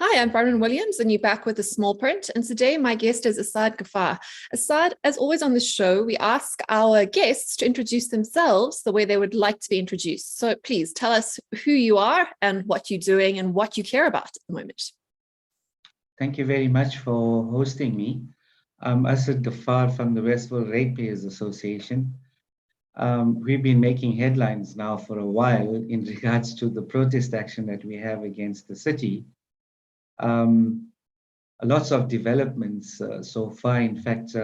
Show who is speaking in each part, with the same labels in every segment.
Speaker 1: Hi, I'm Bronwyn Williams, and you're back with a small print. And today my guest is Asad Gaffar. Asad, as always on the show, we ask our guests to introduce themselves the way they would like to be introduced. So please tell us who you are and what you're doing and what you care about at the moment.
Speaker 2: Thank you very much for hosting me. I'm Asad Gaffar from the Westville Ratepayers Association. We've been making headlines now for a while in regards to the protest action that we have against the city. Lots of developments so far. In fact,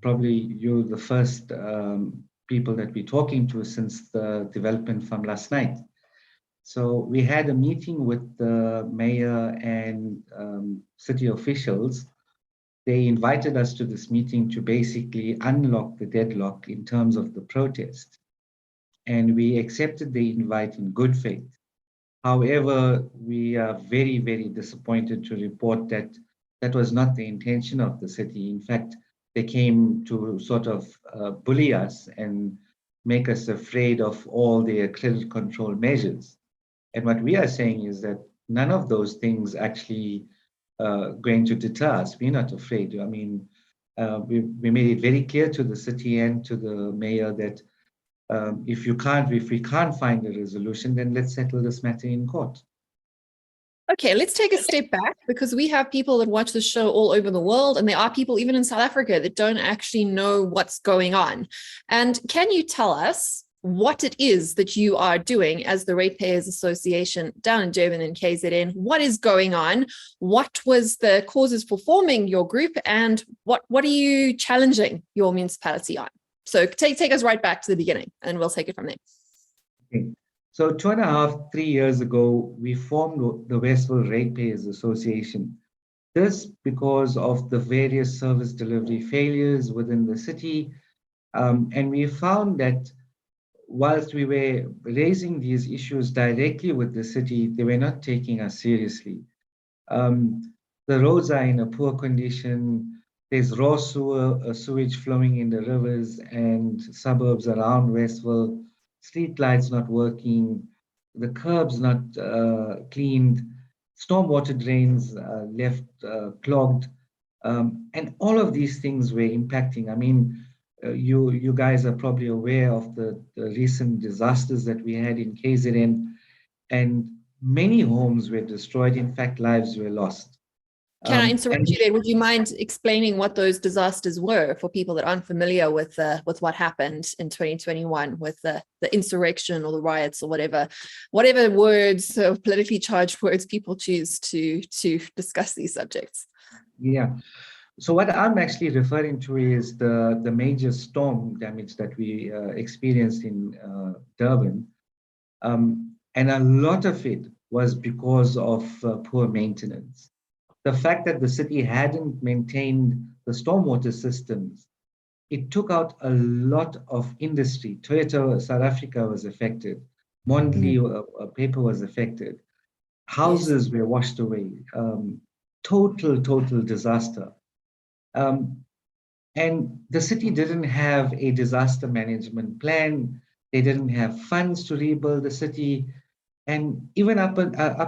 Speaker 2: probably you're the first people that we're talking to since the development from last night. So we had a meeting with the mayor and city officials. They invited us to this meeting to basically unlock the deadlock in terms of the protest. And we accepted the invite in good faith. However, we are very, very disappointed to report that that was not the intention of the city. In fact, they came to sort of bully us and make us afraid of all their credit control measures. And what we are saying is that none of those things actually going to deter us. We're not afraid. I mean, we made it very clear to the city and to the mayor that if we can't find a resolution, then let's settle this matter in court.
Speaker 1: Okay, let's take a step back, because we have people that watch the show all over the world, and there are people even in South Africa that don't actually know what's going on. And can you tell us what it is that you are doing as the Ratepayers Association down in Durban and KZN? What is going on? What was the causes for forming your group, and what are you challenging your municipality on? So take us right back to the beginning, and we'll take it from there.
Speaker 2: Okay. So 2.5-3 years ago, we formed the Westville Ratepayers Association. This because of the various service delivery failures within the city. And we found that whilst we were raising these issues directly with the city, they were not taking us seriously. The roads are in a poor condition. There's raw sewage flowing in the rivers and suburbs around Westville. Street lights not working. The curbs not cleaned. Stormwater drains left clogged. And all of these things were impacting. I mean, you guys are probably aware of the recent disasters that we had in KZN, and many homes were destroyed. In fact, lives were lost.
Speaker 1: Can I interrupt you there? Would you mind explaining what those disasters were for people that aren't familiar with what happened in 2021 with the insurrection or the riots or whatever words, politically charged words people choose to discuss these subjects?
Speaker 2: Yeah. So what I'm actually referring to is the major storm damage that we experienced in Durban. And a lot of it was because of poor maintenance. The fact that the city hadn't maintained the stormwater systems, it took out a lot of industry. Toyota South Africa was affected. Mondli paper was affected. Houses were washed away. Total disaster. And the city didn't have a disaster management plan. They didn't have funds to rebuild the city. And even up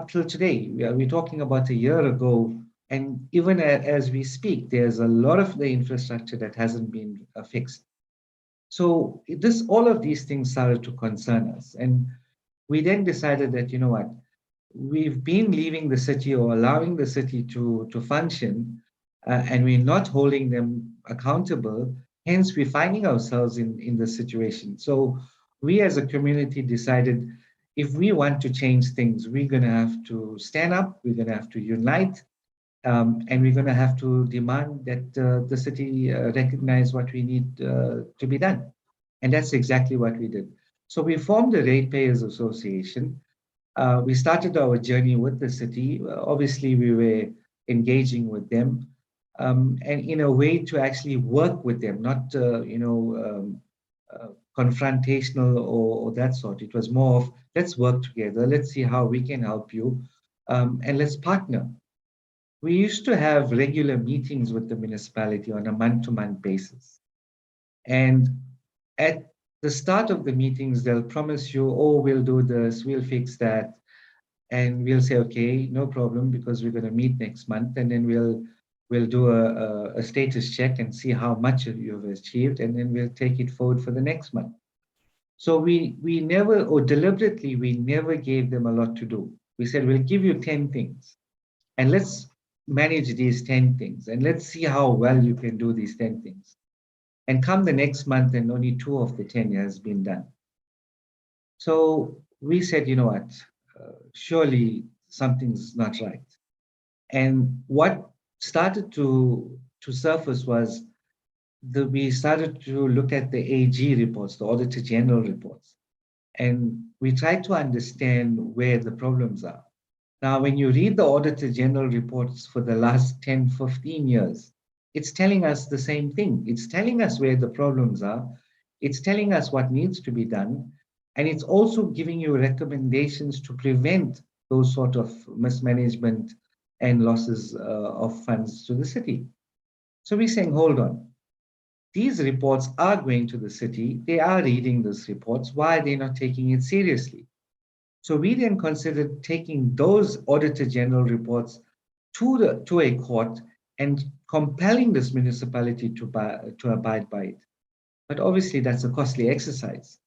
Speaker 2: till today, we're talking about a year ago, and even as we speak, there's a lot of the infrastructure that hasn't been fixed. So all of these things started to concern us. And we then decided that, you know what, we've been leaving the city or allowing the city to function, and we're not holding them accountable. Hence, we're finding ourselves in this situation. So we as a community decided, if we want to change things, we're going to have to stand up, we're going to have to unite, and we're going to have to demand that the city recognize what we need to be done. And that's exactly what we did. So we formed the Ratepayers Association. We started our journey with the city. Obviously, we were engaging with them, and in a way to actually work with them, not confrontational or that sort. It was more of, let's work together, let's see how we can help you, and let's partner. We used to have regular meetings with the municipality on a month-to-month basis. And at the start of the meetings, they'll promise you, oh, we'll do this, we'll fix that. And we'll say, okay, no problem, because we're going to meet next month, and then we'll do a status check and see how much you've achieved, and then we'll take it forward for the next month. So we never, or deliberately, we never gave them a lot to do. We said, we'll give you 10 things, and let's manage these 10 things, and let's see how well you can do these 10 things. And come the next month, and only 2 of the 10 has been done. So we said, you know what, surely something's not right. And what started to surface was we started to look at the AG reports, the Auditor General reports, and we tried to understand where the problems are. Now, when you read the Auditor General reports for the last 10, 15 years, it's telling us the same thing. It's telling us where the problems are. It's telling us what needs to be done. And it's also giving you recommendations to prevent those sort of mismanagement and losses of funds to the city. So we're saying, hold on. These reports are going to the city. They are reading these reports. Why are they not taking it seriously? So we then considered taking those Auditor General reports to a court and compelling this municipality to abide by it. But obviously, that's a costly exercise.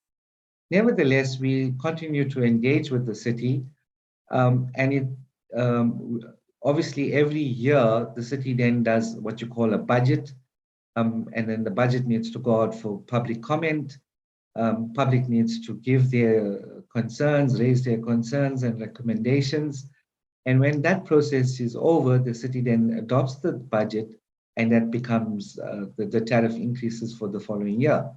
Speaker 2: Nevertheless, we continue to engage with the city, and it obviously every year the city then does what you call a budget, and then the budget needs to go out for public comment. Public needs to give their concerns, raise their concerns and recommendations. And when that process is over, the city then adopts the budget, and that becomes the tariff increases for the following year.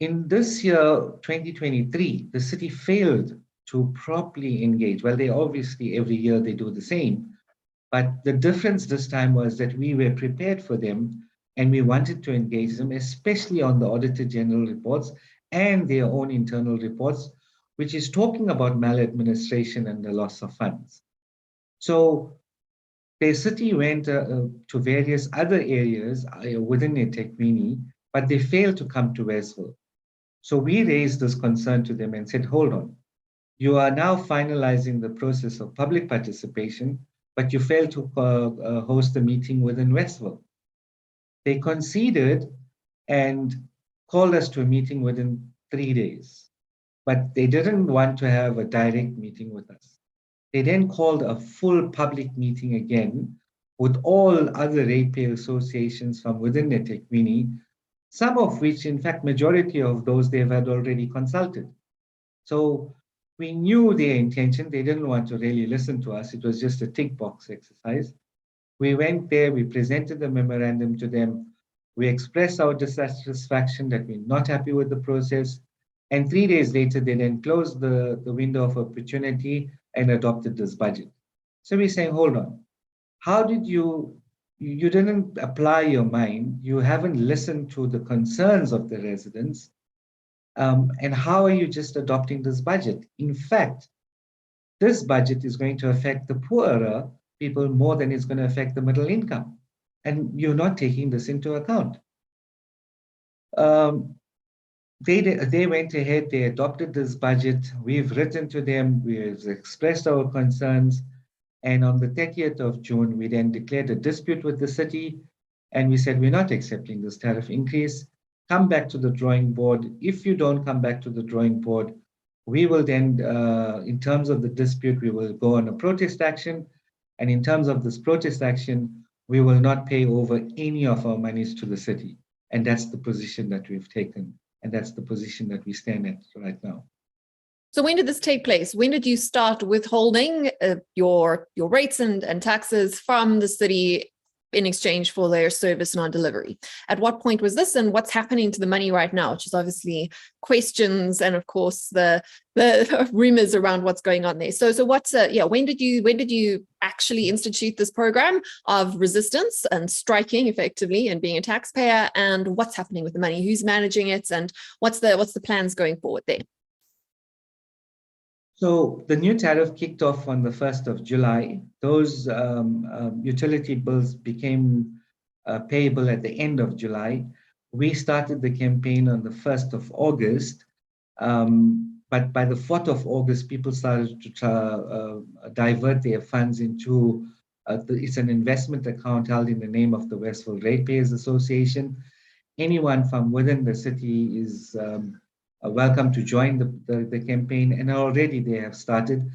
Speaker 2: In this year, 2023, the city failed to properly engage. Well, they obviously, every year they do the same. But the difference this time was that we were prepared for them, and we wanted to engage them, especially on the Auditor General reports and their own internal reports, which is talking about maladministration and the loss of funds. So the city went to various other areas within eThekwini, but they failed to come to Westville. So we raised this concern to them and said, hold on, you are now finalizing the process of public participation, but you failed to host a meeting within Westville. They conceded and called us to a meeting within 3 days, but they didn't want to have a direct meeting with us. They then called a full public meeting again with all other ratepayer associations from within eThekwini, some of which, in fact, majority of those they've had already consulted. So we knew their intention. They didn't want to really listen to us. It was just a tick box exercise. We went there, we presented the memorandum to them. We expressed our dissatisfaction that we're not happy with the process. And 3 days later, they then closed the window of opportunity and adopted this budget. So we're saying, hold on, how did you didn't apply your mind, you haven't listened to the concerns of the residents, and how are you just adopting this budget? In fact, this budget is going to affect the poorer people more than it's going to affect the middle income. And you're not taking this into account. They went ahead, they adopted this budget. We've written to them, we've expressed our concerns. And on the 30th of June, we then declared a dispute with the city. And we said, we're not accepting this tariff increase. Come back to the drawing board. If you don't come back to the drawing board, we will then, in terms of the dispute, we will go on a protest action. And in terms of this protest action, we will not pay over any of our monies to the city. And that's the position that we've taken. And that's the position that we stand at right now.
Speaker 1: So when did this take place? When did you start withholding your rates and taxes from the city in exchange for their service and our delivery? At what point was this, and what's happening to the money right now? Which is obviously questions and of course the rumors around what's going on there. So what's when did you actually institute this program of resistance and striking effectively and being a taxpayer? And what's happening with the money? Who's managing it? And what's the plans going forward there?
Speaker 2: So the new tariff kicked off on the 1st of July. Those utility bills became payable at the end of July. We started the campaign on the 1st of August. But by the 4th of August, people started to divert their funds into, it's an investment account held in the name of the Westville Ratepayers Association. Anyone from within the city is welcome to join the campaign, and already they have started.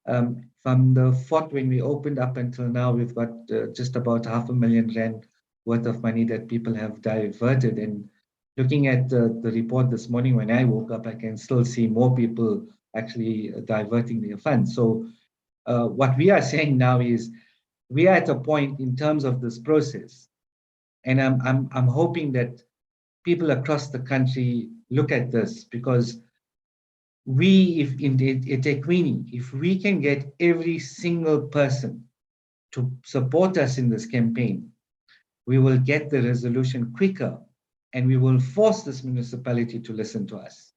Speaker 2: From the 4th, when we opened up until now, we've got just about R500,000 worth of money that people have diverted. And looking at the report this morning when I woke up, I can still see more people actually diverting their funds. So what we are saying now is we are at a point in terms of this process, and I'm hoping that people across the country look at this, because we, if in eThekwini, if we can get every single person to support us in this campaign, we will get the resolution quicker, and we will force this municipality to listen to us.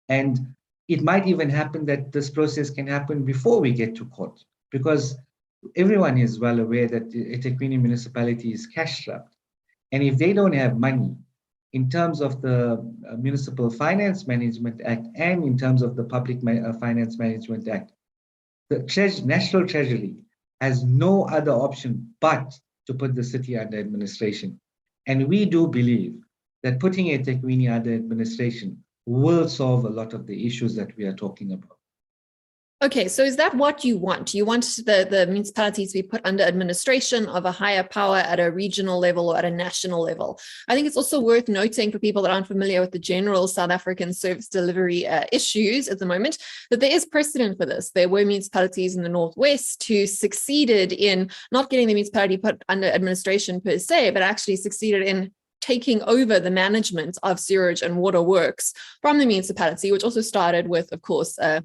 Speaker 2: And it might even happen that this process can happen before we get to court, because everyone is well aware that the eThekwini municipality is cash-strapped. And if they don't have money, in terms of the Municipal Finance Management Act and in terms of the Public Finance Management Act, the National Treasury has no other option but to put the city under administration. And we do believe that putting eThekwini under administration will solve a lot of the issues that we are talking about.
Speaker 1: Okay, so is that what you want? You want the municipalities to be put under administration of a higher power at a regional level or at a national level? I think it's also worth noting for people that aren't familiar with the general South African service delivery issues at the moment, that there is precedent for this. There were municipalities in the Northwest who succeeded in not getting the municipality put under administration per se, but actually succeeded in taking over the management of sewerage and water works from the municipality, which also started with, of course, a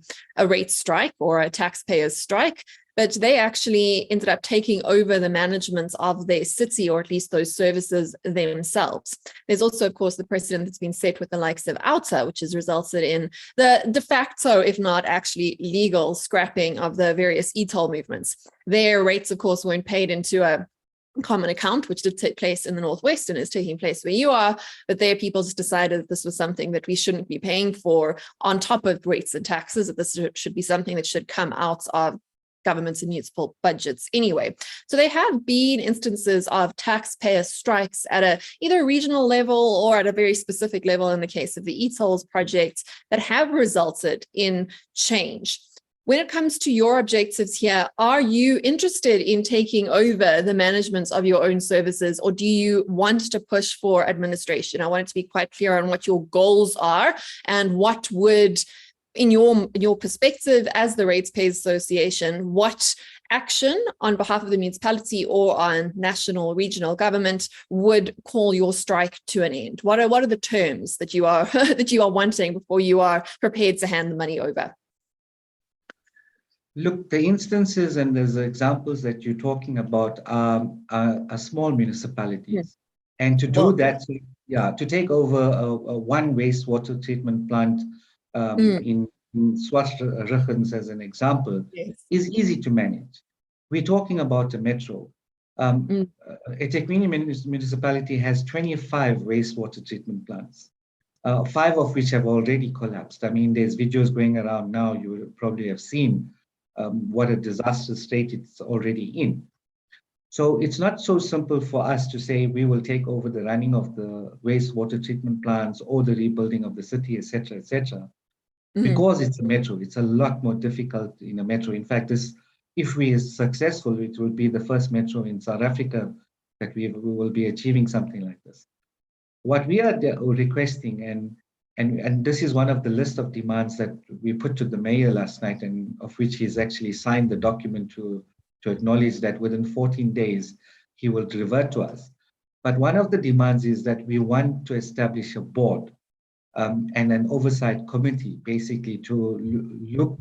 Speaker 1: rate strike or a taxpayers strike. But they actually ended up taking over the management of their city, or at least those services themselves. There's also, of course, the precedent that's been set with the likes of Outer, which has resulted in the de facto, if not actually legal, scrapping of the various e-toll movements. Their rates, of course, weren't paid into a common account, which did take place in the Northwest and is taking place where you are, but there people just decided that this was something that we shouldn't be paying for on top of rates and taxes, that this should be something that should come out of governments and municipal budgets anyway. So there have been instances of taxpayer strikes at a either regional level or at a very specific level in the case of the e-tolls project that have resulted in change. When it comes to your objectives here, are you interested in taking over the management of your own services, or do you want to push for administration? I want it to be quite clear on what your goals are and what would, in your perspective as the Ratepayers Association, what action on behalf of the municipality or on national, regional government would call your strike to an end? What are the terms that you are that you are wanting before you are prepared to hand the money over?
Speaker 2: Look, the instances and there's examples that you're talking about are small municipalities.
Speaker 1: Yes.
Speaker 2: And to do that, to take over a one wastewater treatment plant in Swastregens, as an example,
Speaker 1: Yes.
Speaker 2: is easy to manage. We're talking about a metro. eThekwini municipality has 25 wastewater treatment plants, 5 of which have already collapsed. I mean, there's videos going around now, you would probably have seen what a disastrous state it's already in. So it's not so simple for us to say we will take over the running of the wastewater treatment plants or the rebuilding of the city, etc., etc. Because it's a metro. It's a lot more difficult in a metro. In fact, if we are successful, it will be the first metro in South Africa that we will be achieving something like this. What we are requesting, and this is one of the list of demands that we put to the mayor last night, and of which he's actually signed the document to acknowledge that within 14 days, he will revert to us. But one of the demands is that we want to establish a board and an oversight committee, basically to look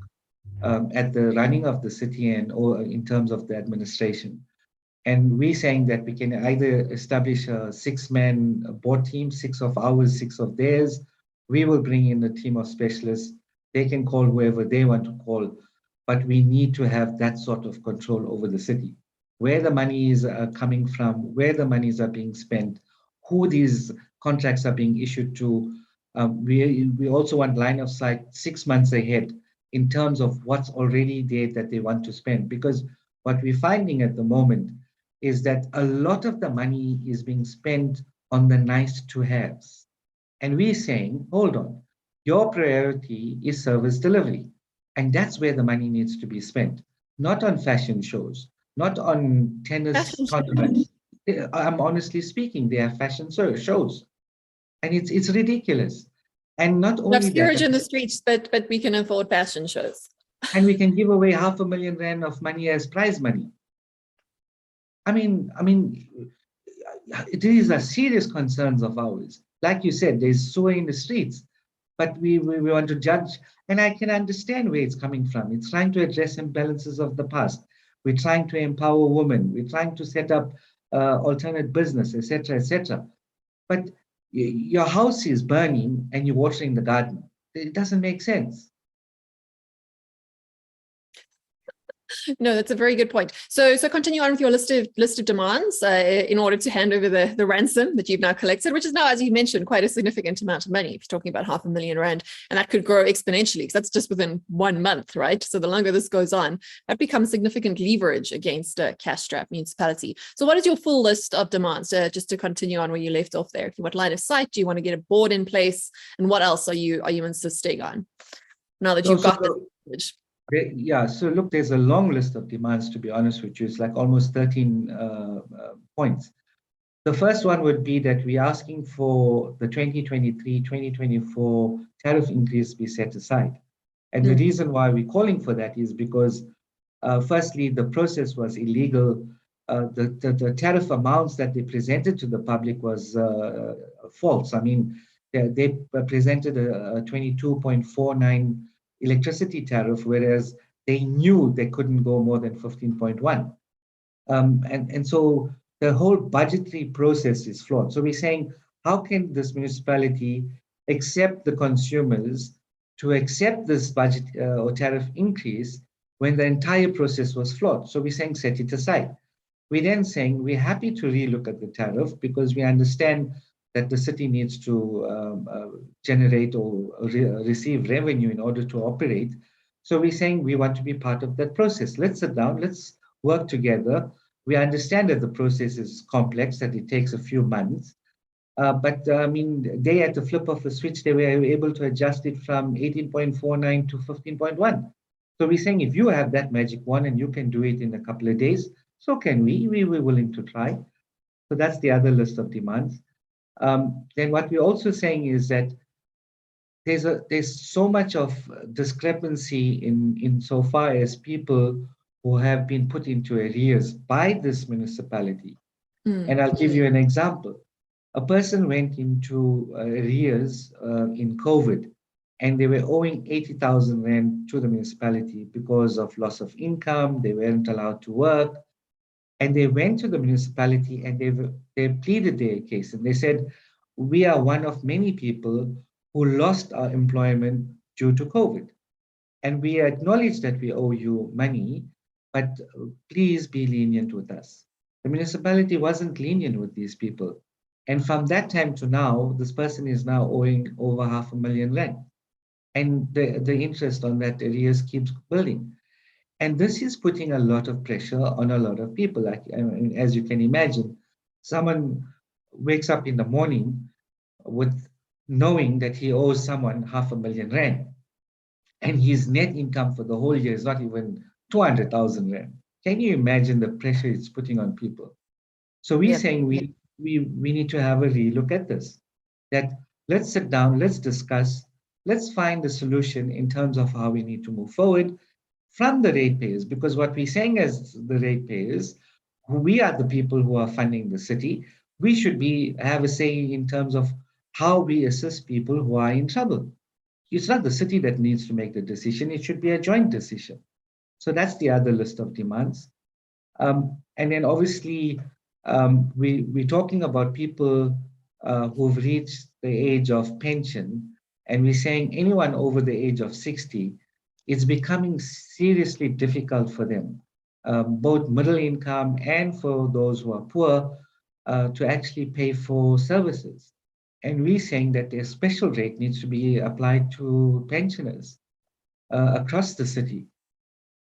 Speaker 2: at the running of the city and or in terms of the administration. And we're saying that we can either establish a 6-man board team, 6 of ours, 6 of theirs. We will bring in a team of specialists. They can call whoever they want to call, but we need to have that sort of control over the city. Where the money is coming from, where the monies are being spent, who these contracts are being issued to, We also want line of sight 6 months ahead in terms of what's already there that they want to spend. Because what we're finding at the moment is that a lot of the money is being spent on the nice to haves. And we're saying, hold on, your priority is service delivery. And that's where the money needs to be spent, not on fashion shows, not on tennis
Speaker 1: Fashion
Speaker 2: tournaments. I'm honestly speaking, they are fashion shows. And it's ridiculous. And not
Speaker 1: enough
Speaker 2: only that,
Speaker 1: steerage in the streets, but we can afford fashion shows.
Speaker 2: and we can give away R500,000 of money as prize money. I mean, these are serious concerns of ours. Like you said, there's so in the streets, but we want to judge, and I can understand where it's coming from. It's trying to address imbalances of the past. We're trying to empower women. We're trying to set up alternate business, etc., etc. But your house is burning and you're watering the garden. It doesn't make sense.
Speaker 1: No, that's a very good point. So continue on with your list of demands in order to hand over the ransom that you've now collected, which is now, as you mentioned, quite a significant amount of money. If you're talking about R500,000, and that could grow exponentially because that's just within 1 month, right? So the longer this goes on, that becomes significant leverage against a cash-strapped municipality. So what is your full list of demands? Just to continue on where you left off there. If you want line of sight, do you want to get a board in place, and what else are you insisting on now that you've got the leverage?
Speaker 2: Yeah, so look, there's a long list of demands, to be honest with you. It's like almost 13 points. The first one would be that we're asking for the 2023-2024 tariff increase be set aside. And the reason why we're calling for that is because, firstly, the process was illegal. The tariff amounts that they presented to the public was false. I mean, they presented a 22.49 electricity tariff, whereas they knew they couldn't go more than 15.1. And so the whole budgetary process is flawed. So we're saying, how can this municipality accept the consumers to accept this budget or tariff increase when the entire process was flawed? So we're saying, set it aside. We're then saying, we're happy to relook at the tariff because we understand that the city needs to generate or receive revenue in order to operate. So we're saying we want to be part of that process. Let's sit down, let's work together. We understand that the process is complex, that it takes a few months. But I mean, they at the flip of a switch, they were able to adjust it from 18.49 to 15.1. So we're saying if you have that magic wand and you can do it in a couple of days, so can we. We were willing to try. So that's the other list of demands. Then what we're also saying is that there's so much of discrepancy in so far as people who have been put into arrears by this municipality. And I'll give you an example. A person went into arrears in COVID, and they were owing 80,000 rand to the municipality because of loss of income. They weren't allowed to work. And they went to the municipality and they pleaded their case. And they said, we are one of many people who lost our employment due to COVID. And we acknowledge that we owe you money, but please be lenient with us. The municipality wasn't lenient with these people. And from that time to now, this person is now owing over 500,000 rand. And the interest on that arrears keeps building. And this is putting a lot of pressure on a lot of people. Like, I mean, as you can imagine, someone wakes up in the morning with knowing that he owes someone 500,000 rand, and his net income for the whole year is not even 200,000 rand. Can you imagine the pressure it's putting on people? So we're saying we need to have a relook at this. That let's sit down, let's discuss, let's find the solution in terms of how we need to move forward from the ratepayers, because what we're saying as the ratepayers, we are the people who are funding the city. We should have a say in terms of how we assist people who are in trouble. It's not the city that needs to make the decision. It should be a joint decision. So that's the other list of demands. And then obviously, we're talking about people who've reached the age of pension, and we're saying anyone over the age of 60, it's becoming seriously difficult for them, both middle income and for those who are poor, to actually pay for services. And we're saying that a special rate needs to be applied to pensioners across the city.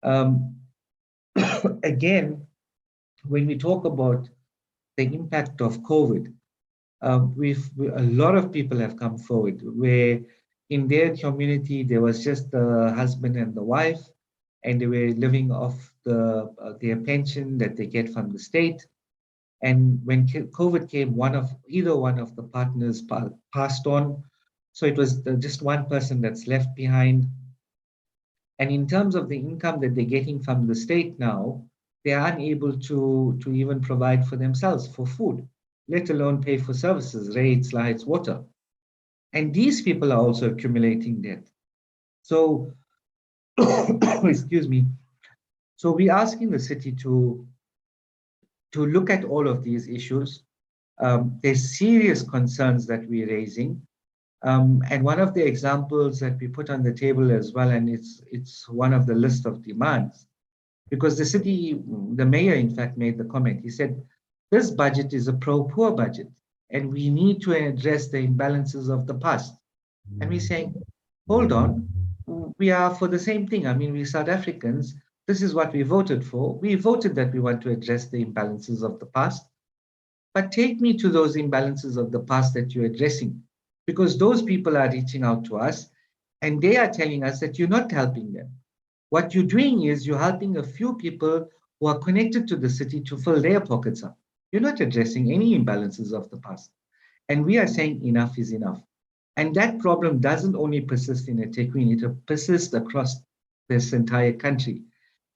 Speaker 2: Um, again, when we talk about the impact of COVID, a lot of people have come forward where in their community there was just the husband and the wife, and they were living off their pension that they get from the state. And when COVID came, either one of the partners passed on, so it was just one person that's left behind. And in terms of the income that they're getting from the state now, they are unable to even provide for themselves for food, let alone pay for services, rates, lights, water. And these people are also accumulating debt. So, excuse me. So we're asking the city to look at all of these issues. There's serious concerns that we're raising. And one of the examples that we put on the table as well, and it's one of the list of demands, because the mayor, in fact, made the comment. He said, this budget is a pro-poor budget, and we need to address the imbalances of the past. And we're saying, hold on, we are for the same thing. I mean, we South Africans, this is what we voted for. We voted that we want to address the imbalances of the past. But take me to those imbalances of the past that you're addressing, because those people are reaching out to us and they are telling us that you're not helping them. What you're doing is you're helping a few people who are connected to the city to fill their pockets up. You're not addressing any imbalances of the past. And we are saying enough is enough. And that problem doesn't only persist in eThekwini, it persists across this entire country.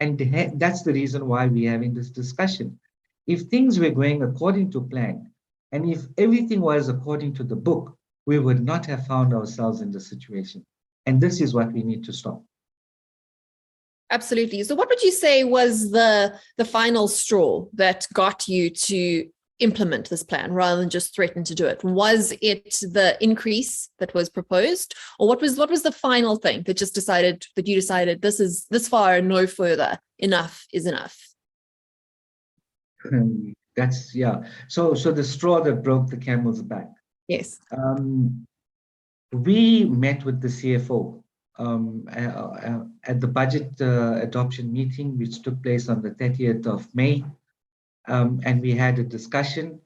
Speaker 2: And that's the reason why we're having this discussion. If things were going according to plan, and if everything was according to the book, we would not have found ourselves in this situation. And this is what we need to stop.
Speaker 1: Absolutely. So what would you say was the final straw that got you to implement this plan rather than just threaten to do it? Was it the increase that was proposed, or what was the final thing that you decided this is this far and no further, enough is enough?
Speaker 2: That's, yeah. So the straw that broke the camel's back.
Speaker 1: Yes.
Speaker 2: We met with the CFO at the budget adoption meeting, which took place on the 30th of May. And we had a discussion,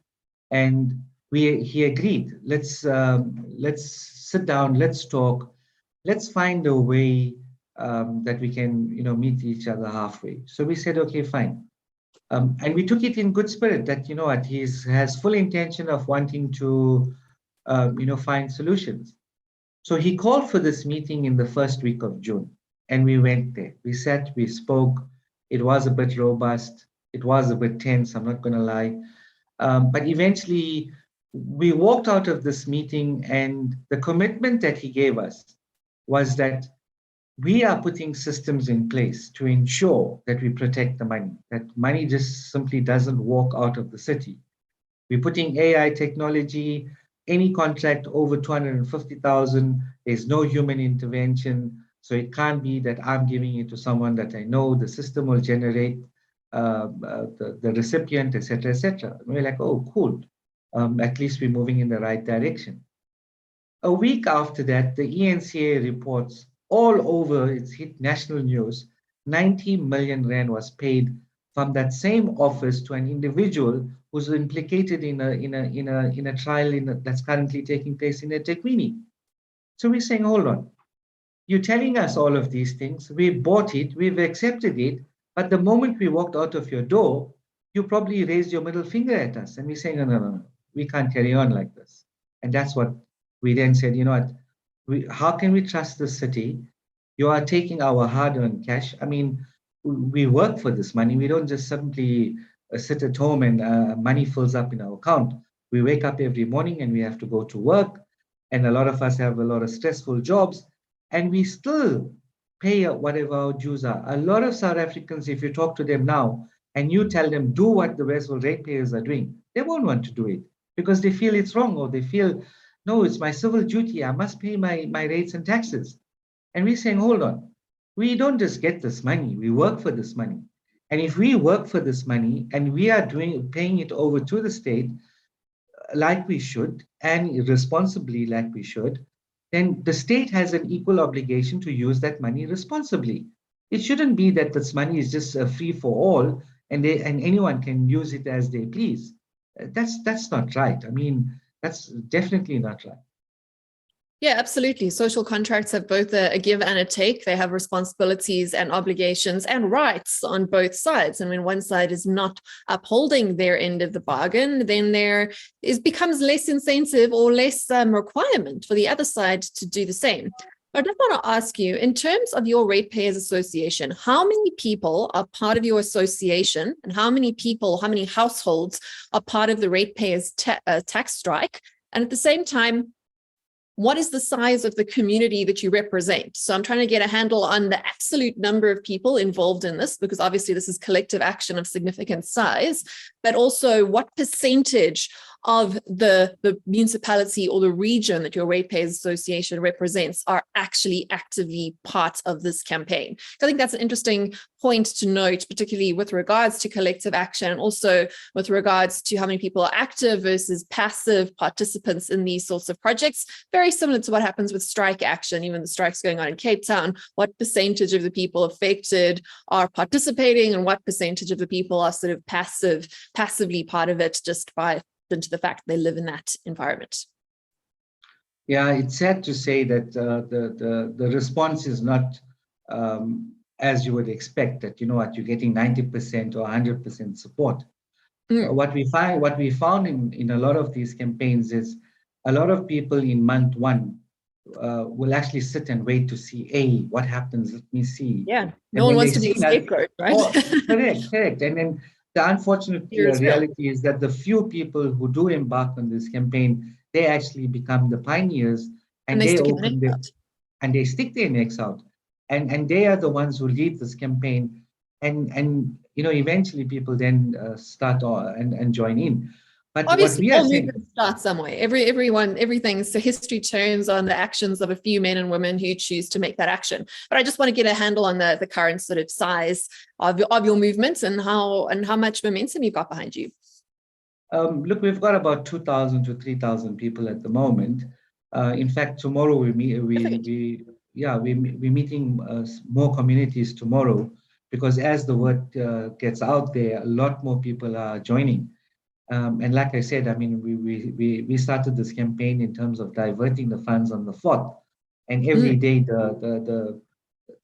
Speaker 2: and he agreed. Let's sit down, let's talk, let's find a way that we can meet each other halfway. So we said, okay, fine. And we took it in good spirit that, you know what, he has full intention of wanting to find solutions. So he called for this meeting in the first week of June, and we went there. We sat, we spoke. It was a bit robust. It was a bit tense, I'm not going to lie. But eventually, we walked out of this meeting, and the commitment that he gave us was that we are putting systems in place to ensure that we protect the money, that money just simply doesn't walk out of the city. We're putting AI technology. Any contract over 250,000, there's no human intervention. So it can't be that I'm giving it to someone that I know. The system will generate the recipient, etc., etc. We're like, oh, cool. At least we're moving in the right direction. A week after that, the ENCA reports all over, it's hit national news, 90 million rand was paid from that same office to an individual who's implicated in a trial that's currently taking place in eThekwini. So we're saying, hold on, you're telling us all of these things, we bought it, we've accepted it, but the moment we walked out of your door, you probably raised your middle finger at us. And we're saying, no, we can't carry on like this. And that's what we then said, you know what, how can we trust the city? You are taking our hard-earned cash. I mean, we work for this money. We don't just simply sit at home and money fills up in our account. We wake up every morning and we have to go to work. And a lot of us have a lot of stressful jobs. And we still pay whatever our dues are. A lot of South Africans, if you talk to them now and you tell them, do what the Westville Ratepayers are doing, they won't want to do it because they feel it's wrong, or they feel, no, it's my civil duty. I must pay my rates and taxes. And we're saying, hold on, we don't just get this money, we work for this money. And if we work for this money and we are paying it over to the state, like we should, and responsibly like we should, then the state has an equal obligation to use that money responsibly. It shouldn't be that this money is just free for all, and anyone can use it as they please. That's not right. I mean, that's definitely not right.
Speaker 1: Yeah, absolutely. Social contracts have both a give and a take. They have responsibilities and obligations and rights on both sides. And when one side is not upholding their end of the bargain, then there becomes less incentive or less requirement for the other side to do the same. But I just want to ask you, in terms of your Ratepayers Association, how many people are part of your association, and how many households are part of the Ratepayers tax strike? And at the same time, what is the size of the community that you represent? So I'm trying to get a handle on the absolute number of people involved in this, because obviously this is collective action of significant size, but also what percentage of the municipality or the region that your Ratepayers Association represents are actually actively part of this campaign. I think that's an interesting point to note, particularly with regards to collective action, and also with regards to how many people are active versus passive participants in these sorts of projects. Very similar to what happens with strike action, even the strikes going on in Cape Town. What percentage of the people affected are participating, and what percentage of the people are sort of passively part of it just by into the fact they live in that environment?
Speaker 2: Yeah, it's sad to say that the response is not as you would expect, that, you know what, you're getting 90% or 100% support. What we found in a lot of these campaigns is a lot of people in month one will actually sit and wait to see, hey, what happens? Let me see.
Speaker 1: Yeah,
Speaker 2: And
Speaker 1: no one
Speaker 2: when
Speaker 1: wants
Speaker 2: they
Speaker 1: to be
Speaker 2: see
Speaker 1: a scapegoat, right?
Speaker 2: oh, correct. And then the unfortunate reality is that the few people who do embark on this campaign, they actually become the pioneers, and
Speaker 1: they
Speaker 2: they
Speaker 1: stick
Speaker 2: open their, and they stick their necks out, and they are the ones who lead this campaign, and you know, eventually people then start and join in. But
Speaker 1: obviously,
Speaker 2: what we are
Speaker 1: all
Speaker 2: saying,
Speaker 1: movements start somewhere. Everything. So history turns on the actions of a few men and women who choose to make that action. But I just want to get a handle on the current sort of size of your movements and how much momentum you've got behind you.
Speaker 2: Look, we've got about 2,000 to 3,000 people at the moment. In fact, tomorrow we're meeting more communities tomorrow, because as the word gets out there, a lot more people are joining. And like I said, I mean, we started this campaign in terms of diverting the funds on the 4th, and every day the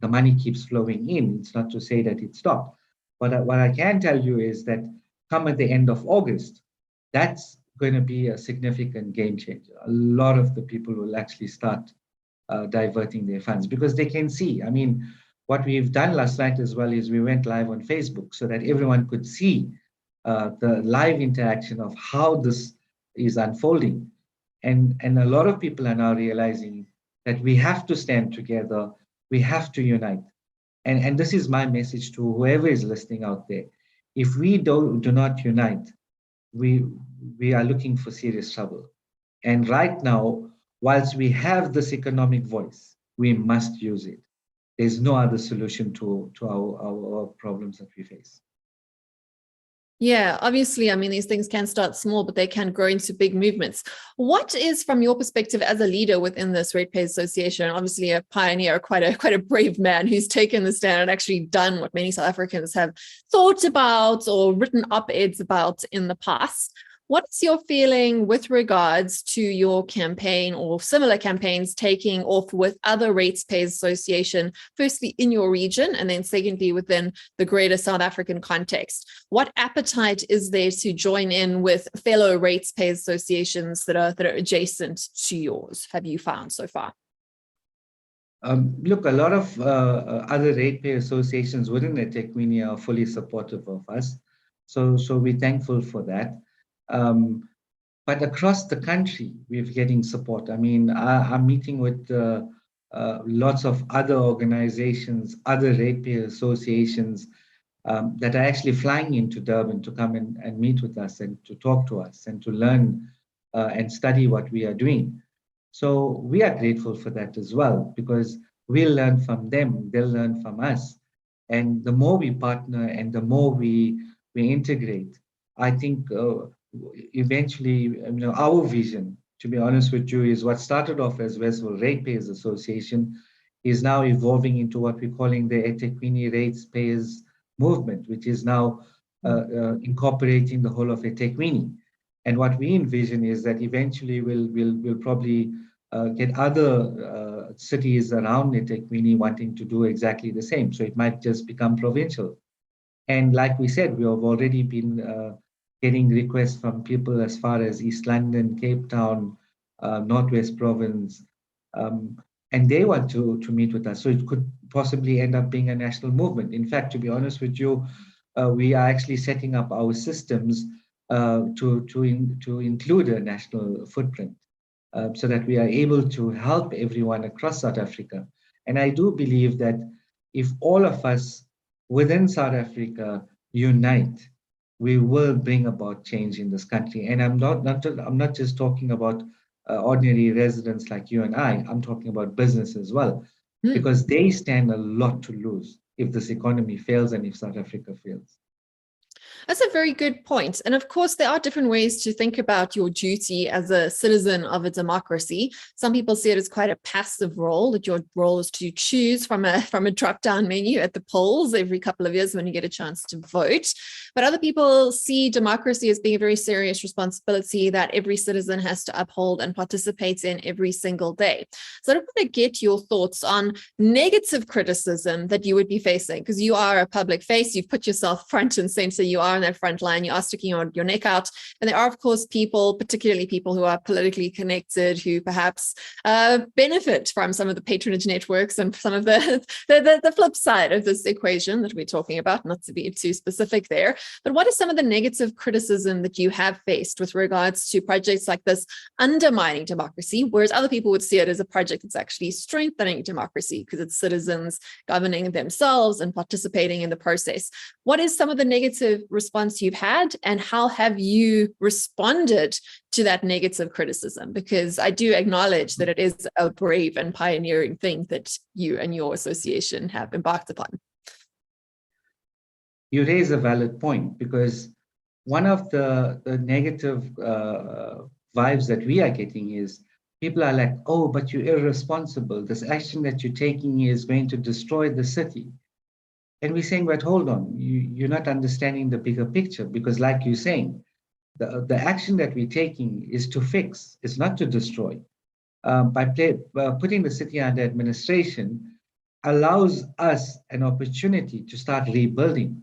Speaker 2: money keeps flowing in. It's not to say that it stopped, but what I can tell you is that come at the end of August, that's going to be a significant game changer. A lot of the people will actually start diverting their funds, because they can see. I mean, what we've done last night as well is we went live on Facebook so that everyone could see the live interaction of how this is unfolding. And a lot of people are now realizing that we have to stand together, we have to unite. And this is my message to whoever is listening out there. If we do not unite, we are looking for serious trouble. And right now, whilst we have this economic voice, we must use it. There's no other solution to our problems that we face.
Speaker 1: Yeah, obviously, I mean, these things can start small, but they can grow into big movements. What is, from your perspective as a leader within this Ratepayers Association, obviously a pioneer, quite a brave man who's taken the stand and actually done what many South Africans have thought about or written op-eds about in the past. What's your feeling with regards to your campaign or similar campaigns taking off with other Ratepayers Association, firstly in your region, and then secondly within the greater South African context? What appetite is there to join in with fellow Ratepayers Associations that are adjacent to yours, have you found so far?
Speaker 2: Look, a lot of other ratepayer associations within eThekwini are fully supportive of us. So we're thankful for that. But across the country, we're getting support. I mean, I'm meeting with lots of other organizations, other ratepayer associations that are actually flying into Durban to come and meet with us and to talk to us and to learn and study what we are doing. So we are grateful for that as well, because we'll learn from them, they'll learn from us. And the more we partner and the more we integrate, I think eventually, our vision, to be honest with you, is what started off as Westville Ratepayers Association is now evolving into what we're calling the eThekwini Ratepayers movement, which is now incorporating the whole of eThekwini. And what we envision is that eventually we'll probably get other cities around eThekwini wanting to do exactly the same. So it might just become provincial. And like we said, we have already been getting requests from people as far as East London, Cape Town, Northwest Province, and they want to meet with us. So it could possibly end up being a national movement. In fact, to be honest with you, we are actually setting up our systems to include a national footprint so that we are able to help everyone across South Africa. And I do believe that if all of us within South Africa unite, we will bring about change in this country. And I'm not just talking about ordinary residents like you and I. I'm talking about business as well, because they stand a lot to lose if this economy fails and if South Africa fails.
Speaker 1: That's a very good point. And of course, there are different ways to think about your duty as a citizen of a democracy. Some people see it as quite a passive role, that your role is to choose from a drop-down menu at the polls every couple of years when you get a chance to vote. But other people see democracy as being a very serious responsibility that every citizen has to uphold and participate in every single day. So I want to get your thoughts on negative criticism that you would be facing, because you are a public face, you've put yourself front and center, you are on that front line, you are sticking your neck out. And there are, of course, people, particularly people who are politically connected, who perhaps benefit from some of the patronage networks and some of the flip side of this equation that we're talking about, not to be too specific there. But what is some of the negative criticism that you have faced with regards to projects like this undermining democracy, whereas other people would see it as a project that's actually strengthening democracy because it's citizens governing themselves and participating in the process? What is some of the negative response you've had, and how have you responded to that negative criticism? Because I do acknowledge that it is a brave and pioneering thing that you and your association have embarked upon.
Speaker 2: You raise a valid point, because one of the negative vibes that we are getting is people are like, oh, but you're irresponsible. This action that you're taking is going to destroy the city. And we're saying, but hold on, you're not understanding the bigger picture, because like you're saying, the action that we're taking is to fix, it's not to destroy. By putting the city under administration allows us an opportunity to start rebuilding.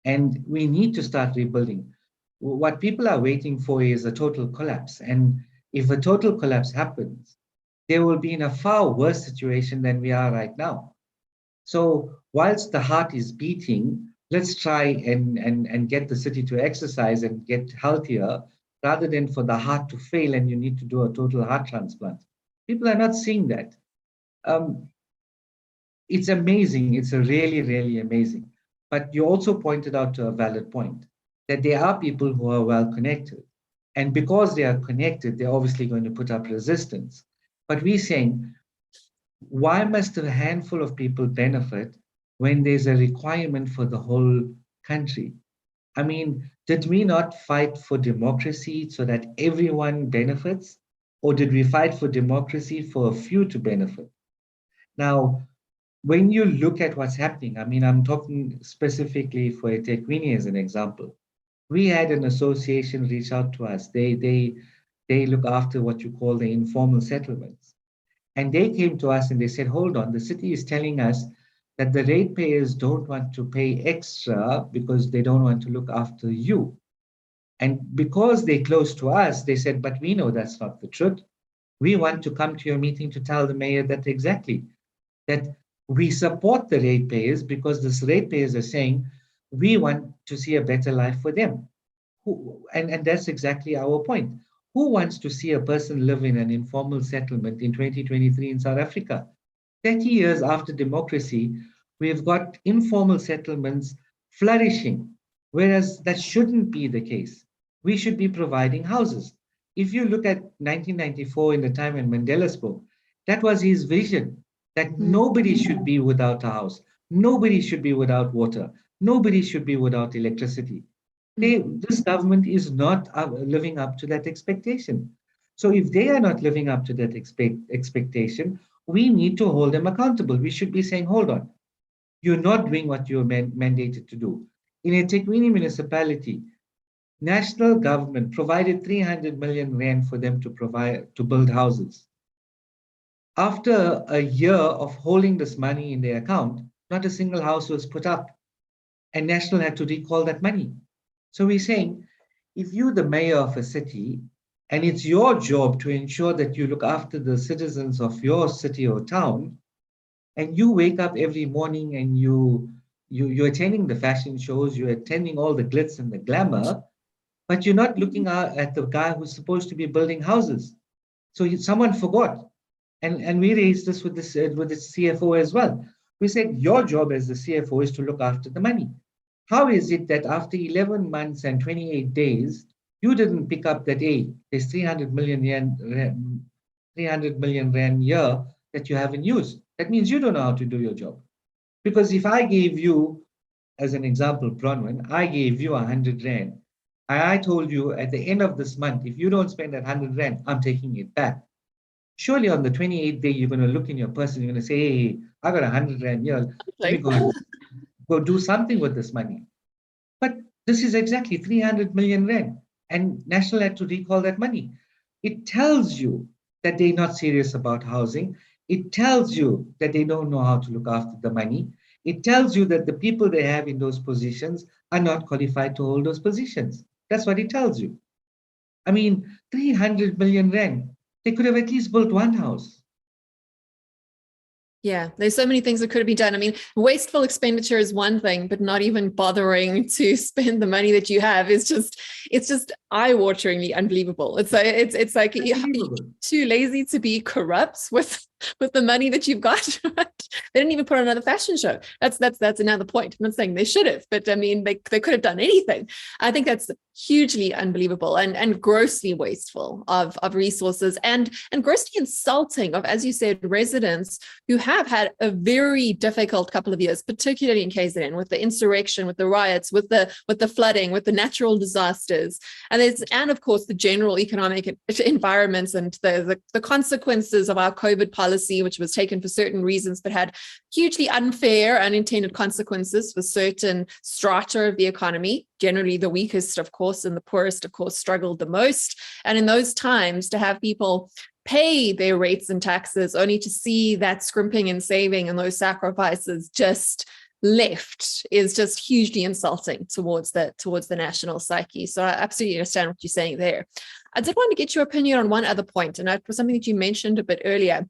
Speaker 2: And we need to start rebuilding. What people are waiting for is a total collapse. And if a total collapse happens, they will be in a far worse situation than we are right now. So whilst the heart is beating, let's try and get the city to exercise and get healthier, rather than for the heart to fail and you need to do a total heart transplant. People are not seeing that. It's amazing. It's a really, really amazing. But you also pointed out a valid point, that there are people who are well connected. And because they are connected, they're obviously going to put up resistance. But we're saying, why must a handful of people benefit when there's a requirement for the whole country? I mean, did we not fight for democracy so that everyone benefits? Or did we fight for democracy for a few to benefit? Now, when you look at what's happening, I mean, I'm talking specifically for eThekwini as an example. We had an association reach out to us. They look after what you call the informal settlements. And they came to us and they said, hold on, the city is telling us that the ratepayers don't want to pay extra because they don't want to look after you. And because they're close to us, they said, but we know that's not the truth. We want to come to your meeting to tell the mayor that exactly, that we support the ratepayers because the ratepayers are saying we want to see a better life for them. And that's exactly our point. Who wants to see a person live in an informal settlement in 2023 in South Africa? 30 years after democracy, we've got informal settlements flourishing, whereas that shouldn't be the case. We should be providing houses. If you look at 1994, in the time when Mandela spoke, that was his vision, that nobody should be without a house, nobody should be without water, nobody should be without electricity. This government is not living up to that expectation. So if they are not living up to that expectation, we need to hold them accountable. We should be saying, hold on, you're not doing what you're mandated to do. In a eThekwini municipality, national government provided 300 million rand for them to build houses. After a year of holding this money in their account, not a single house was put up, and national had to recall that money. So we're saying, if you're the mayor of a city and it's your job to ensure that you look after the citizens of your city or town, and you wake up every morning and you're attending the fashion shows, you're attending all the glitz and the glamour, but you're not looking at the guy who's supposed to be building houses. So someone forgot, and we raised this with the CFO as well. We said your job as the CFO is to look after the money. How is it that after 11 months and 28 days, you didn't pick up that, hey, there's 300 million rand year that you haven't used? That means you don't know how to do your job. Because if I gave you, as an example, Bronwyn, I gave you 100 rand, and I told you at the end of this month, if you don't spend that 100 rand, I'm taking it back. Surely on the 28th day, you're going to look in your purse and you're going to say, hey, I got 100 rand here. Let me go do something with this money. But this is exactly 300 million rand, and National had to recall that money. It tells you that they're not serious about housing. It tells you that they don't know how to look after the money. It tells you that the people they have in those positions are not qualified to hold those positions. That's what it tells you. I mean, 300 million rand, they could have at least built one house.
Speaker 1: Yeah, there's so many things that could have been done. I mean, wasteful expenditure is one thing, but not even bothering to spend the money that you have is it's just eye-wateringly unbelievable. It's like you're too lazy to be corrupt with the money that you've got. They didn't even put on another fashion show. That's another point. I'm not saying they should have, but I mean, they could have done anything. I think that's hugely unbelievable and grossly wasteful of resources and grossly insulting of, as you said, residents who have had a very difficult couple of years, particularly in KZN, with the insurrection, with the riots, with the flooding, with the natural disasters, and of course the general economic environments and the consequences of our COVID policy, which was taken for certain reasons but had hugely unfair, unintended consequences for certain strata of the economy. Generally, the weakest, of course, and the poorest, of course, struggled the most. And in those times, to have people pay their rates and taxes only to see that scrimping and saving and those sacrifices just left is just hugely insulting towards the national psyche. So I absolutely understand what you're saying there. I did want to get your opinion on one other point, and that was something that you mentioned a bit earlier.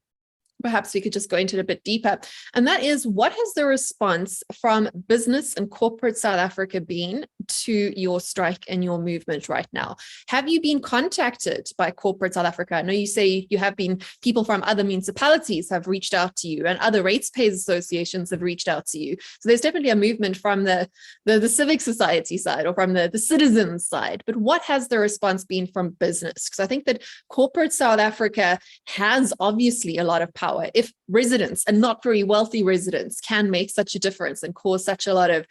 Speaker 1: Perhaps we could just go into it a bit deeper. And that is, what has the response from business and corporate South Africa been to your strike and your movement right now? Have you been contacted by corporate South Africa? I know you say you have been, people from other municipalities have reached out to you and other ratepayers associations have reached out to you. So there's definitely a movement from the civic society side or from the citizens side. But what has the response been from business? Because I think that corporate South Africa has obviously a lot of power. If residents and not very wealthy residents can make such a difference and cause such a lot of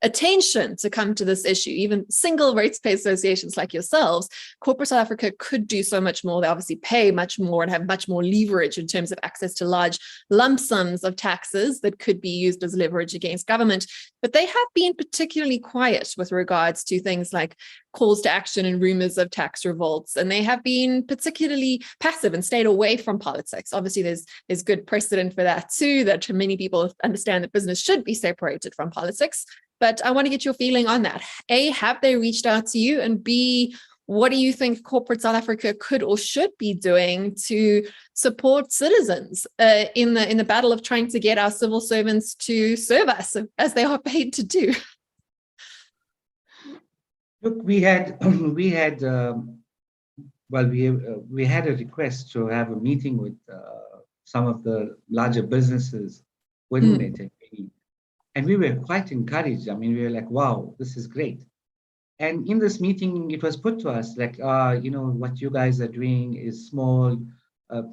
Speaker 1: attention to come to this issue, even single ratepayers associations like yourselves, corporate South Africa could do so much more. They obviously pay much more and have much more leverage in terms of access to large lump sums of taxes that could be used as leverage against government. But they have been particularly quiet with regards to things like calls to action and rumors of tax revolts. And they have been particularly passive and stayed away from politics. Obviously, there's good precedent for that too, that many people understand that business should be separated from politics. But I want to get your feeling on that. A, have they reached out to you? And B, what do you think corporate South Africa could or should be doing to support citizens in the battle of trying to get our civil servants to serve us as they are paid to do?
Speaker 2: Look, we had a request to have a meeting with some of the larger businesses within it. And we were quite encouraged. I mean, we were like, wow, this is great. And in this meeting, it was put to us like, what you guys are doing is small.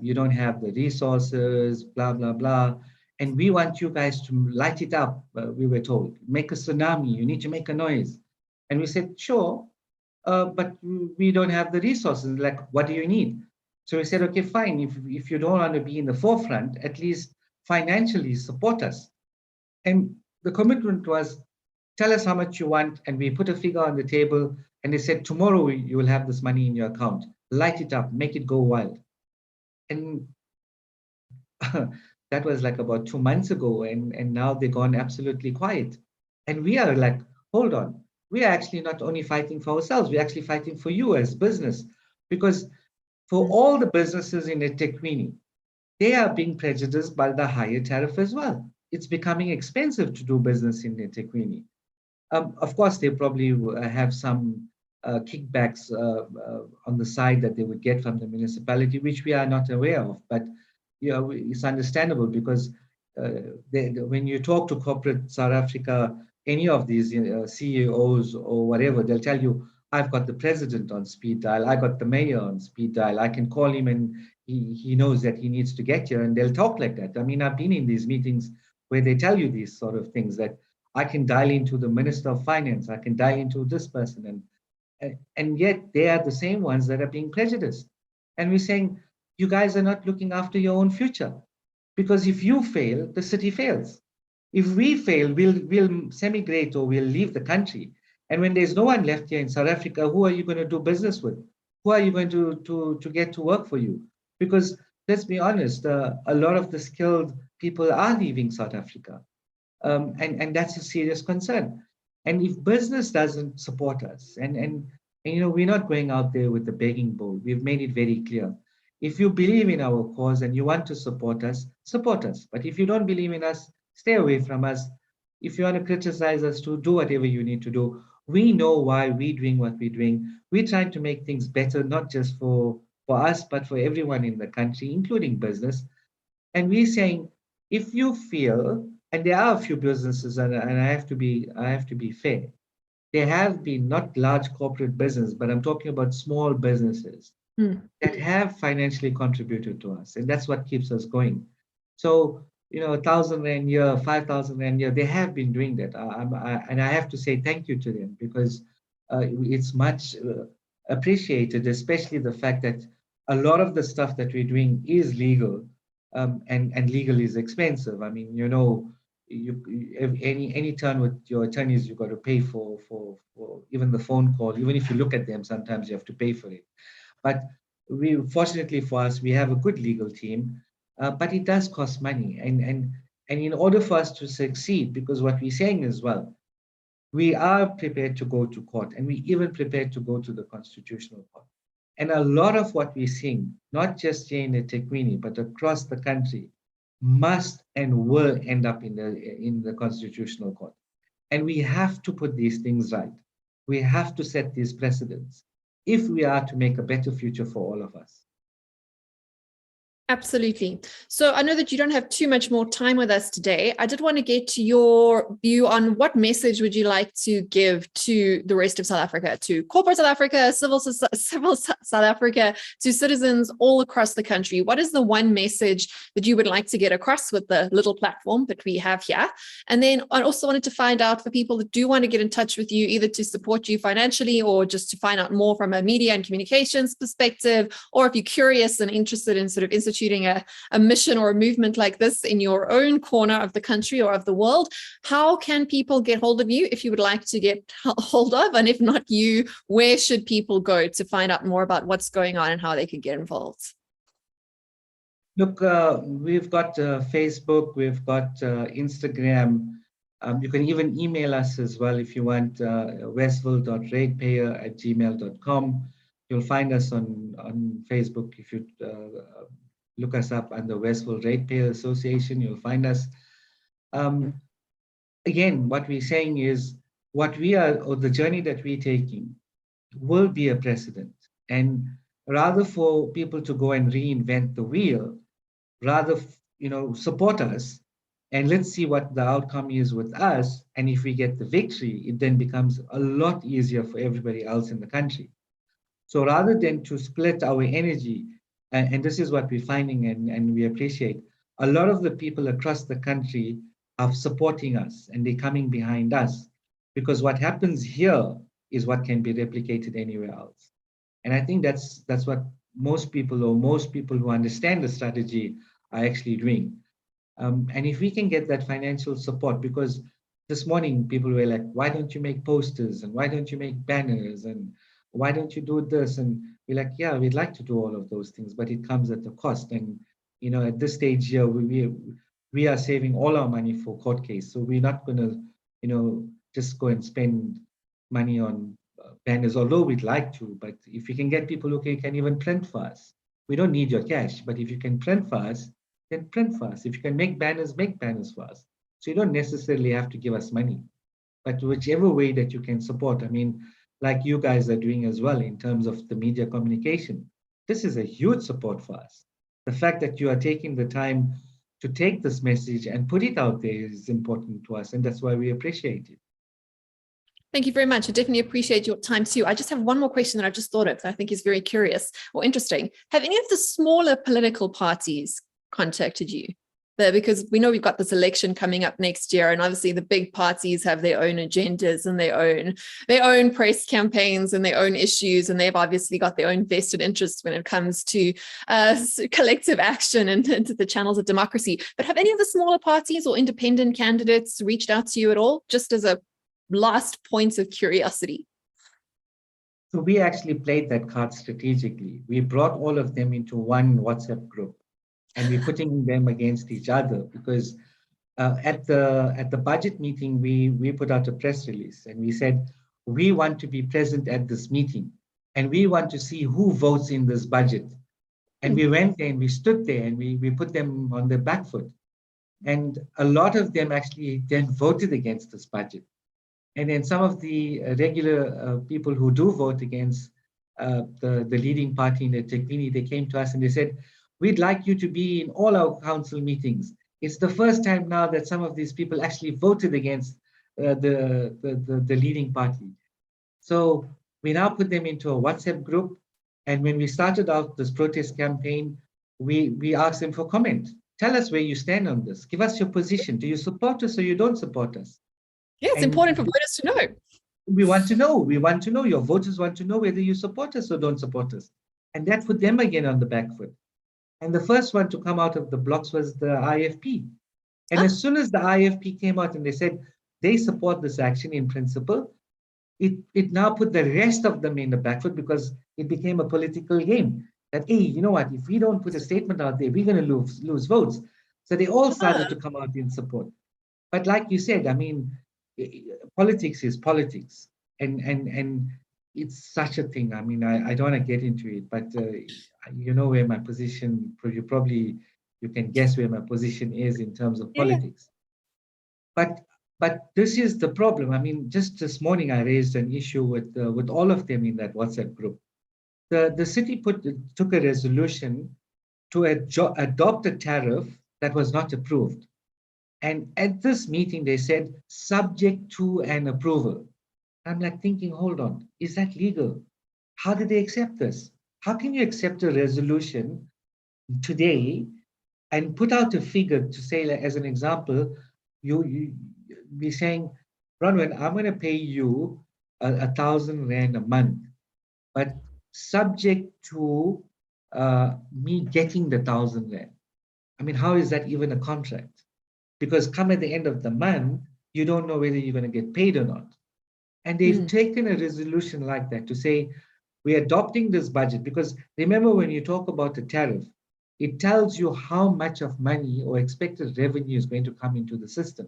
Speaker 2: You don't have the resources, blah, blah, blah. And we want you guys to light it up, we were told. Make a tsunami. You need to make a noise. And we said, sure, but we don't have the resources. Like, what do you need? So we said, okay, fine. If you don't want to be in the forefront, at least financially support us. And the commitment was, tell us how much you want, and we put a figure on the table, and they said, tomorrow you will have this money in your account. Light it up, make it go wild. And that was like about 2 months ago, and now they've gone absolutely quiet. And we are like, hold on, we are actually not only fighting for ourselves, we're actually fighting for you as business. Because for all the businesses in eThekwini, they are being prejudiced by the higher tariff as well. It's becoming expensive to do business in eThekwini. Of course, they probably have some kickbacks on the side that they would get from the municipality, which we are not aware of. But it's understandable because when you talk to corporate South Africa, any of these CEOs or whatever, they'll tell you, I've got the president on speed dial, I got the mayor on speed dial, I can call him and he knows that he needs to get here, and they'll talk like that. I mean, I've been in these meetings where they tell you these sort of things, that I can dial into the Minister of Finance, I can dial into this person, and yet they are the same ones that are being prejudiced. And we're saying, you guys are not looking after your own future. Because if you fail, the city fails. If we fail, we'll semigrate or we'll leave the country. And when there's no one left here in South Africa, who are you going to do business with? Who are you going to get to work for you? Because let's be honest, a lot of the skilled people are leaving South Africa. And that's a serious concern. And if business doesn't support us, and we're not going out there with the begging bowl. We've made it very clear. If you believe in our cause and you want to support us, support us. But if you don't believe in us, stay away from us. If you want to criticize us, to do whatever you need to do. We know why we're doing what we're doing. We're trying to make things better, not just for us, but for everyone in the country, including business. And we're saying, if you feel, and there are a few businesses, and I have to be fair. There have been not large corporate business, but I'm talking about small businesses that have financially contributed to us, and that's what keeps us going. So 1,000 rand a year, 5,000 rand a year, they have been doing that, and I have to say thank you to them, because it's much appreciated, especially the fact that a lot of the stuff that we're doing is legal, and legal is expensive. I mean, any turn with your attorneys, you've got to pay for even the phone call. Even if you look at them, sometimes you have to pay for it. But fortunately for us, we have a good legal team, but it does cost money. And in order for us to succeed, because what we're saying as well, we are prepared to go to court, and we even prepared to go to the Constitutional Court. And a lot of what we're seeing, not just here in eThekwini, but across the country, must and will end up in the Constitutional Court. And we have to put these things right. We have to set these precedents if we are to make a better future for all of us.
Speaker 1: Absolutely. So I know that you don't have too much more time with us today. I did want to get to your view on what message would you like to give to the rest of South Africa, to corporate South Africa, civil South Africa, to citizens all across the country. What is the one message that you would like to get across with the little platform that we have here? And then I also wanted to find out, for people that do want to get in touch with you, either to support you financially or just to find out more from a media and communications perspective, or if you're curious and interested in sort of instituting a mission or a movement like this in your own corner of the country or of the world, how can people get hold of you if you would like to get hold of? And if not you, where should people go to find out more about what's going on and how they could get involved?
Speaker 2: Look, we've got Facebook, we've got Instagram. You can even email us as well if you want, westville.ratepayer@gmail.com. You'll find us on Facebook. If you look us up under Westville Ratepayers Association, you'll find us. Again, what we're saying is the journey that we're taking will be a precedent. And rather for people to go and reinvent the wheel, rather, support us and let's see what the outcome is with us. And if we get the victory, it then becomes a lot easier for everybody else in the country. So rather than to split our energy, and this is what we're finding, and we appreciate, a lot of the people across the country are supporting us and they're coming behind us. Because what happens here is what can be replicated anywhere else. And I think that's what most people who understand the strategy are actually doing. And if we can get that financial support, because this morning people were like, why don't you make posters, and why don't you make banners, and why don't you do this? And we're like, yeah, we'd like to do all of those things, but it comes at a cost. And at this stage here, we are saving all our money for court case, so we're not going to just go and spend money on banners, although we'd like to. But if you can get people who can even print for us, we don't need your cash, but if you can print for us, then print for us. If you can make banners for us. So you don't necessarily have to give us money, but whichever way that you can support. I mean, like you guys are doing as well in terms of the media communication. This is a huge support for us. The fact that you are taking the time to take this message and put it out there is important to us, and that's why we appreciate it.
Speaker 1: Thank you very much. I definitely appreciate your time too. I just have one more question that I just thought of that I think is very curious or interesting. Have any of the smaller political parties contacted you? Because we know we've got this election coming up next year, and obviously the big parties have their own agendas and their own press campaigns and their own issues, and they've obviously got their own vested interests when it comes to collective action and into the channels of democracy. But have any of the smaller parties or independent candidates reached out to you at all, just as a last point of curiosity?
Speaker 2: So we actually played that card strategically. We brought all of them into one WhatsApp group, and we're putting them against each other, because at the budget meeting, we put out a press release and we said, we want to be present at this meeting and we want to see who votes in this budget. And we went there and we stood there and we put them on the back foot. And a lot of them actually then voted against this budget. And then some of the regular people who do vote against the leading party in eThekwini, they came to us and they said, we'd like you to be in all our council meetings. It's the first time now that some of these people actually voted against the leading party. So we now put them into a WhatsApp group. And when we started out this protest campaign, we asked them for comment. Tell us where you stand on this. Give us your position. Do you support us or you don't support us?
Speaker 1: Yeah, it's important for voters to know.
Speaker 2: We want to know. We want to know. Your voters want to know whether you support us or don't support us. And that put them again on the back foot. And the first one to come out of the blocks was the IFP. And as soon as the IFP came out and they said they support this action in principle, it now put the rest of them in the back foot, because it became a political game. That, hey, you know what, if we don't put a statement out there, we're going to lose votes. So they all started to come out in support. But like you said, I mean, politics is politics. And it's such a thing. I mean, I don't want to get into it, but you know where my position, you can guess where my position is in terms of politics. Yeah. But this is the problem. I mean, just this morning I raised an issue with all of them in that WhatsApp group. The city took a resolution to adopt a tariff that was not approved. And at this meeting, they said, subject to an approval. I'm like thinking, hold on, is that legal? How did they accept this? How can you accept a resolution today and put out a figure to say, like, as an example, you be saying, Bronwyn, I'm going to pay you 1,000 Rand a month, but subject to me getting the 1,000 Rand. I mean, how is that even a contract? Because come at the end of the month, you don't know whether you're going to get paid or not. And they've taken a resolution like that to say, we're adopting this budget. Because remember, when you talk about the tariff, it tells you how much of money or expected revenue is going to come into the system.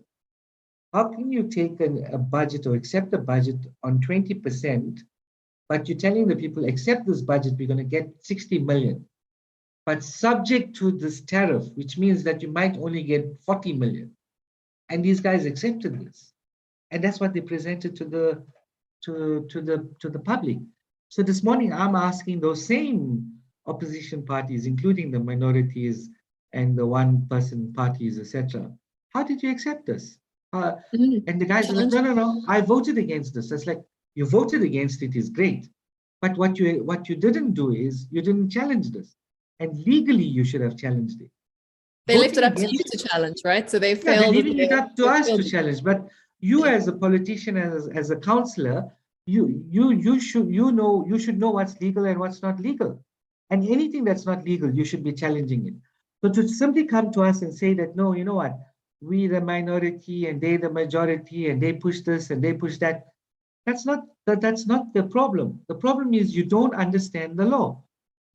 Speaker 2: How can you take a budget or accept a budget on 20%, but you're telling the people, accept this budget, we're going to get 60 million. But subject to this tariff, which means that you might only get 40 million. And these guys accepted this. And that's what they presented to the public. So this morning, I'm asking those same opposition parties, including the minorities and the one-person parties, etc. How did you accept this? And the guys are like, no, I voted against this. That's like, you voted against it is great. But what you didn't do is you didn't challenge this. And legally, you should have challenged it.
Speaker 1: They left it up to you to challenge, right? So they failed.
Speaker 2: They're leaving it up to us to challenge. But you as a politician, as a councillor, you should know what's legal and what's not legal. And anything that's not legal, you should be challenging it. So to simply come to us and say that, no, you know what, we the minority and they the majority and they push this and they push that, that's not the problem. The problem is you don't understand the law.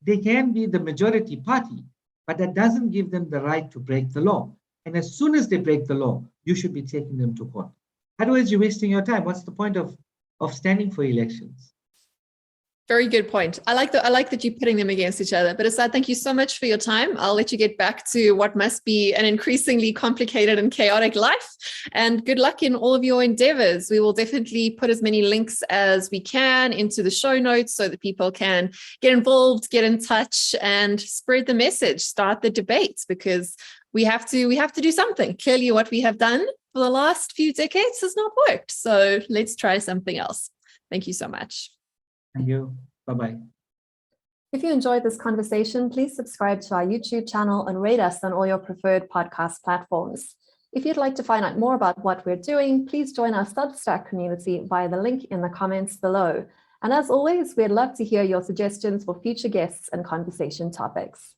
Speaker 2: They can be the majority party, but that doesn't give them the right to break the law. And as soon as they break the law, you should be taking them to court. Otherwise, you're wasting your time. What's the point of standing for elections?
Speaker 1: Very good point. I like that you're putting them against each other. But Asad, thank you so much for your time. I'll let you get back to what must be an increasingly complicated and chaotic life. And good luck in all of your endeavors. We will definitely put as many links as we can into the show notes so that people can get involved, get in touch, and spread the message, start the debates, because we have to do something. Clearly, what we have done for the last few decades has not worked. So let's try something else. Thank you so much.
Speaker 2: Thank you. Bye-bye.
Speaker 1: If you enjoyed this conversation, please subscribe to our YouTube channel and rate us on all your preferred podcast platforms. If you'd like to find out more about what we're doing, please join our Substack community via the link in the comments below. And as always, we'd love to hear your suggestions for future guests and conversation topics.